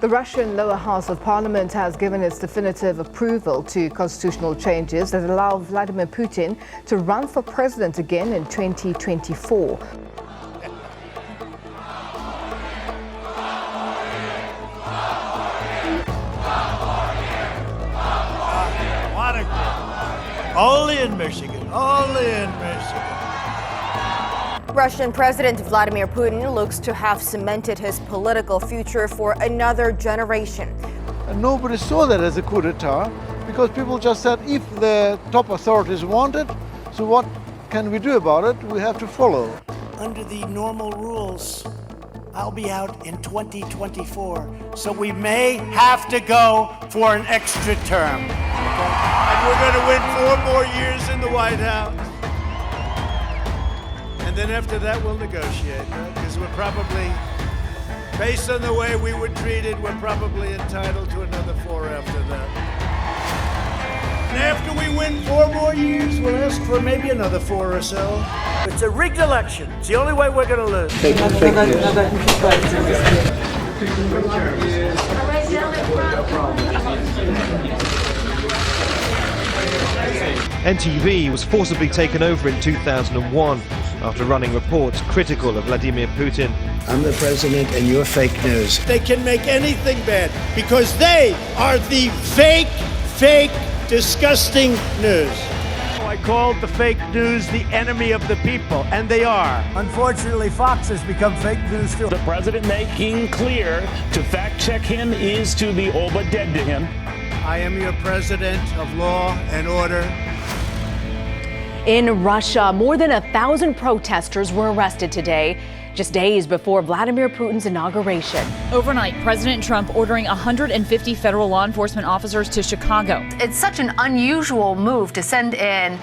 The Russian lower house of parliament has given its definitive approval to constitutional changes that allow Vladimir Putin to run for president again in 2024. Only in Michigan. Only in Michigan. Russian President Vladimir Putin looks to have cemented his political future for another generation. And nobody saw that as a coup d'etat because people just said if the top authorities want it, so what can we do about it? We have to follow. Under the normal rules, I'll be out in 2024, so we may have to go for an extra term. And we're going to win 4 more years in the White House. And then after that, we'll negotiate, because we're probably, based on the way we were treated, we're probably entitled to another 4 after that. And after we win 4 more years, we'll ask for maybe another 4 or so. It's a rigged election. It's the only way we're going to lose. NTV was forcibly taken over in 2001 after running reports critical of Vladimir Putin. I'm the president and you're fake news. They can make anything bad because they are the fake, disgusting news. I called the fake news the enemy of the people, and they are. Unfortunately, Fox has become fake news too. The president making clear to fact check him is to be all but dead to him. I am your president of law and order. In Russia, more than 1,000 protesters were arrested today, just days before Vladimir Putin's inauguration. Overnight, President Trump ordering 150 federal law enforcement officers to Chicago. It's such an unusual move to send in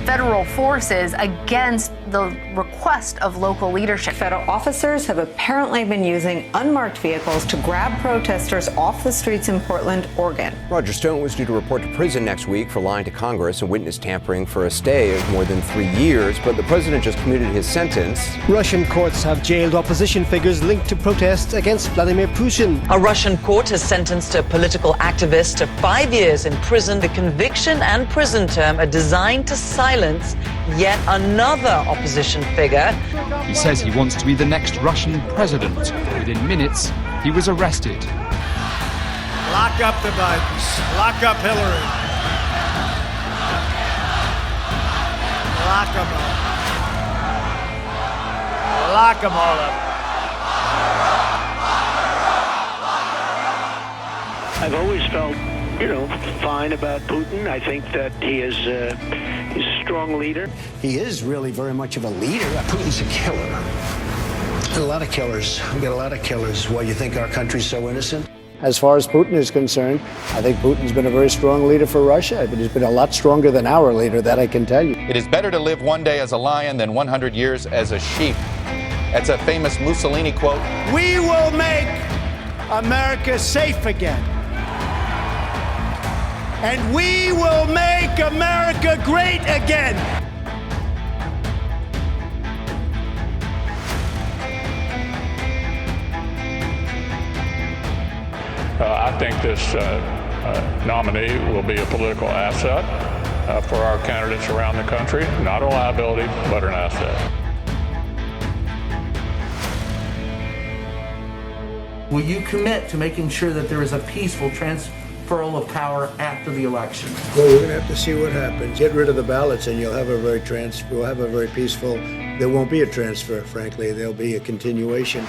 federal forces against the request of local leadership. Federal officers have apparently been using unmarked vehicles to grab protesters off the streets in Portland, Oregon. Roger Stone was due to report to prison next week for lying to Congress and witness tampering for a stay of more than 3 years, but the president just commuted his sentence. Russian courts have jailed opposition figures linked to protests against Vladimir Putin. A Russian court has sentenced a political activist to 5 years in prison. The conviction and prison term are designed to silence yet another opposition figure. He says he wants to be the next Russian president. Within minutes, he was arrested. Lock up the Bidens. Lock up Hillary. Lock them up. Lock them all up. I've always felt, fine about Putin. I think that he's a strong leader. He is really very much of a leader. Putin's a killer. A lot of killers. We got a lot of killers. Why you think our country's so innocent? As far as Putin is concerned, I think Putin's been a very strong leader for Russia, but he's been a lot stronger than our leader, that I can tell you. It is better to live one day as a lion than 100 years as a sheep. That's a famous Mussolini quote. We will make America safe again. And we will make America great again. I think this nominee will be a political asset for our candidates around the country. Not a liability, but an asset. Will you commit to making sure that there is a peaceful transferal of power after the election? Well, we're going to have to see what happens. Get rid of the ballots and you'll have we'll have a very peaceful, there won't be a transfer, frankly. There'll be a continuation.